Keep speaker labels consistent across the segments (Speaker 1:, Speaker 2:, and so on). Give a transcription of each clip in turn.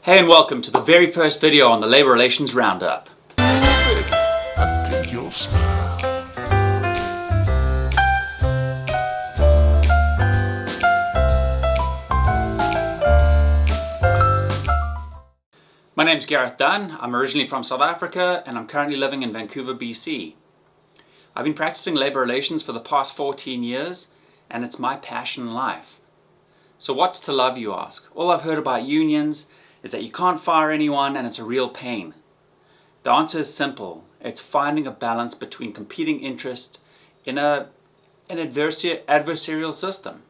Speaker 1: Hey and welcome to the very first video on the Labour Relations Roundup.
Speaker 2: I dig your smile.
Speaker 1: My name's Gareth Dunn. I'm originally from South Africa and I'm currently living in Vancouver, BC. I've been practicing labour relations for the past 14 years and it's my passion in life. So what's to love, you ask? All I've heard about unions is that you can't fire anyone and it's a real pain. The answer is simple. It's finding a balance between competing interests in an adversarial system.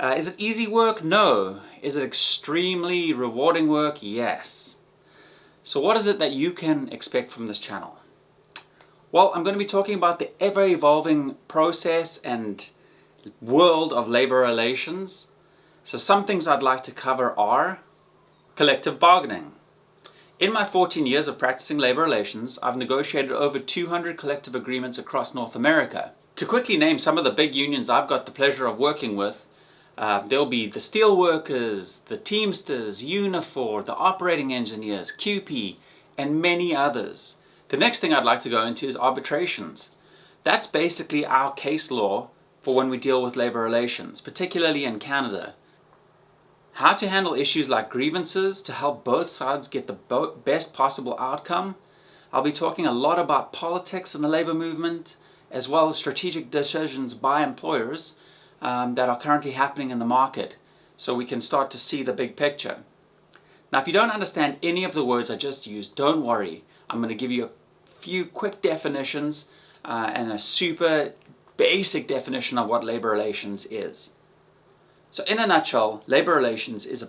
Speaker 1: Is it easy work? No. Is it extremely rewarding work? Yes. So what is it that you can expect from this channel? Well, I'm going to be talking about the ever-evolving process and world of labour relations. So some things I'd like to cover are collective bargaining. In my 14 years of practicing labour relations, I've negotiated over 200 collective agreements across North America. To quickly name some of the big unions I've got the pleasure of working with, there'll be the steelworkers, the Teamsters, Unifor, the operating engineers, QP, and many others. The next thing I'd like to go into is arbitrations. That's basically our case law for when we deal with labour relations, particularly in Canada. How to handle issues like grievances to help both sides get the best possible outcome. I'll be talking a lot about politics in the labour movement, as well as strategic decisions by employers that are currently happening in the market, so we can start to see the big picture. Now, if you don't understand any of the words I just used, don't worry. I'm going to give you a few quick definitions and a super basic definition of what labour relations is. So in a nutshell, labour relations is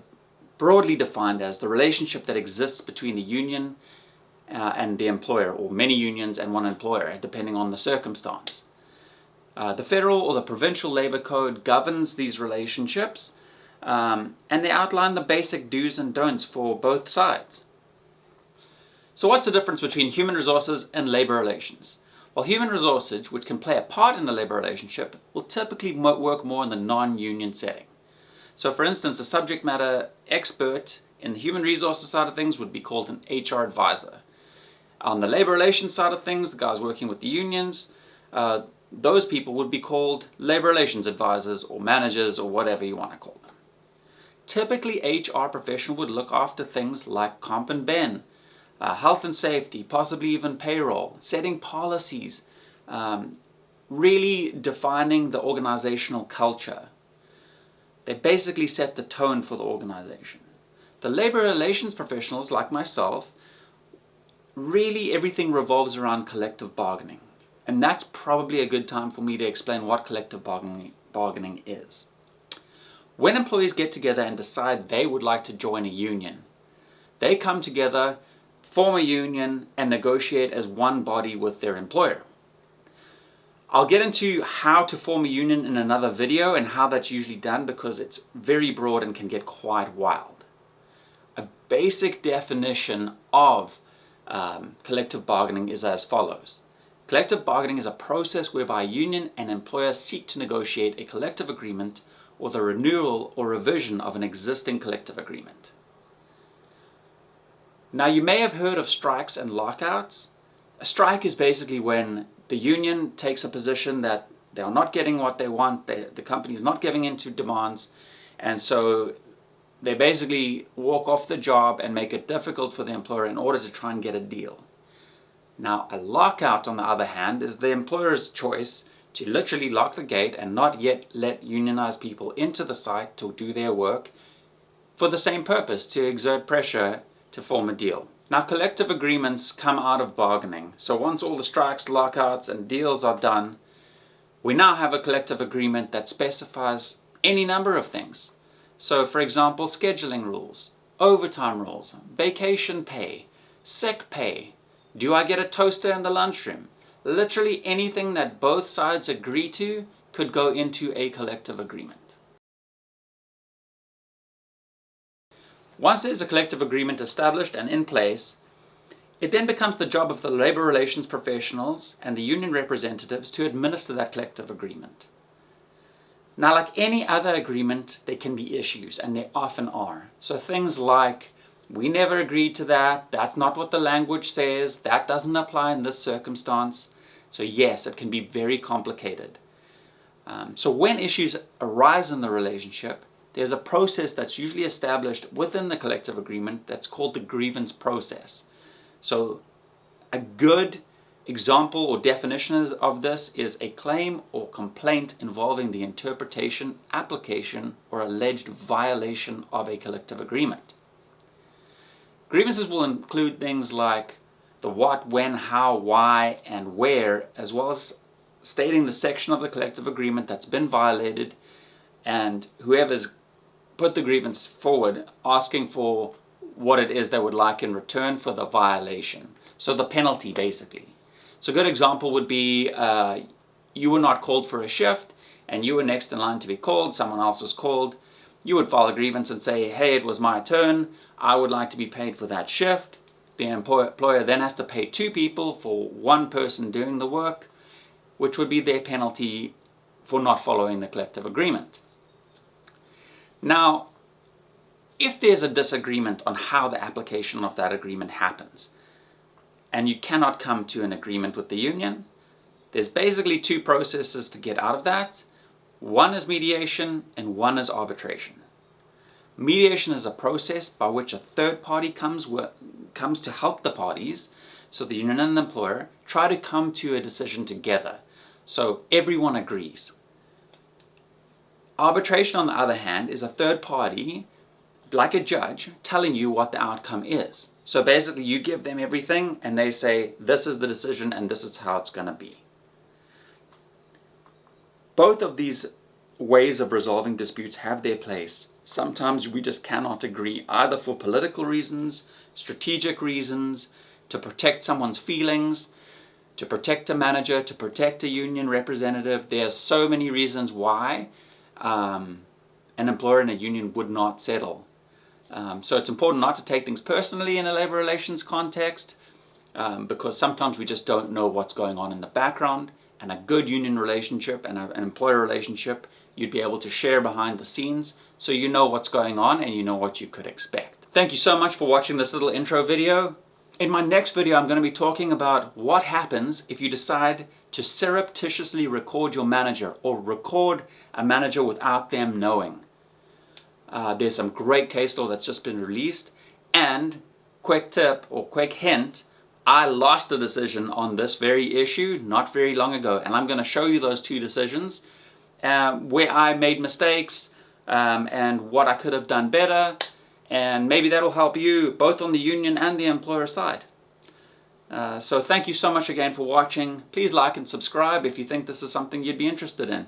Speaker 1: broadly defined as the relationship that exists between a union and the employer, or many unions and one employer, depending on the circumstance. The federal or the provincial labour code governs these relationships and they outline the basic do's and don'ts for both sides. So what's the difference between human resources and labour relations? Well, human resources, which can play a part in the labour relationship, will typically work more in the non-union setting. So for instance, a subject matter expert in the human resources side of things would be called an HR advisor. On the labour relations side of things, the guys working with the unions, those people would be called labour relations advisors or managers or whatever you want to call them. Typically, HR professional would look after things like comp and ben, health and safety, possibly even payroll, setting policies, really defining the organizational culture. They basically set the tone for the organization. The labor relations professionals, like myself, really everything revolves around collective bargaining. And that's probably a good time for me to explain what collective bargaining is. When employees get together and decide they would like to join a union, they come together, form a union, and negotiate as one body with their employer. I'll get into how to form a union in another video and how that's usually done because it's very broad and can get quite wild. A basic definition of collective bargaining is as follows. Collective bargaining is a process whereby a union and employer seek to negotiate a collective agreement or the renewal or revision of an existing collective agreement. Now, you may have heard of strikes and lockouts. A strike is basically when the union takes a position that they are not getting what they want, the company is not giving in to demands, and so they basically walk off the job and make it difficult for the employer in order to try and get a deal. Now, a lockout, on the other hand, is the employer's choice to literally lock the gate and not yet let unionized people into the site to do their work for the same purpose, to exert pressure to form a deal. Now, collective agreements come out of bargaining. So once all the strikes, lockouts, and deals are done, we now have a collective agreement that specifies any number of things. So, for example, scheduling rules, overtime rules, vacation pay, sick pay. Do I get a toaster in the lunchroom? Literally anything that both sides agree to could go into a collective agreement. Once there's a collective agreement established and in place, it then becomes the job of the labour relations professionals and the union representatives to administer that collective agreement. Now, like any other agreement, there can be issues, and there often are. So things like We never agreed to that. That's not what the language says. That doesn't apply in this circumstance. So yes, it can be very complicated. So when issues arise in the relationship, there's a process that's usually established within the collective agreement that's called the grievance process. So a good example or definition of this is a claim or complaint involving the interpretation, application, or alleged violation of a collective agreement. Grievances will include things like the what, when, how, why, and where, as well as stating the section of the collective agreement that's been violated, and whoever's put the grievance forward asking for what it is they would like in return for the violation. So the penalty, basically. So a good example would be you were not called for a shift and you were next in line to be called, someone else was called. You would file a grievance and say, hey, it was my turn, I would like to be paid for that shift. The employer then has to pay 2 people for 1 person doing the work, which would be their penalty for not following the collective agreement. Now, if there's a disagreement on how the application of that agreement happens, and you cannot come to an agreement with the union, there's basically 2 processes to get out of that. One is mediation and one is arbitration. Mediation is a process by which a third party comes to help the parties, so the union and the employer try to come to a decision together, so everyone agrees. Arbitration, on the other hand, is a third party, like a judge, telling you what the outcome is. So basically you give them everything and they say, this is the decision and this is how it's going to be. Both of these ways of resolving disputes have their place. Sometimes we just cannot agree, either for political reasons, strategic reasons, to protect someone's feelings, to protect a manager, to protect a union representative. There are so many reasons why an employer and a union would not settle. So it's important not to take things personally in a labor relations context, because sometimes we just don't know what's going on in the background. And a good union relationship and an employer relationship, you'd be able to share behind the scenes, so you know what's going on and you know what you could expect. Thank you so much for watching this little intro video. In my next video, I'm going to be talking about what happens if you decide to surreptitiously record your manager, or record a manager without them knowing. There's some great case law that's just been released, and quick tip or quick hint, I lost a decision on this very issue not very long ago, and I'm going to show you those 2 decisions where I made mistakes and what I could have done better, and maybe that'll help you both on the union and the employer side. So thank you so much again for watching. Please like and subscribe if you think this is something you'd be interested in.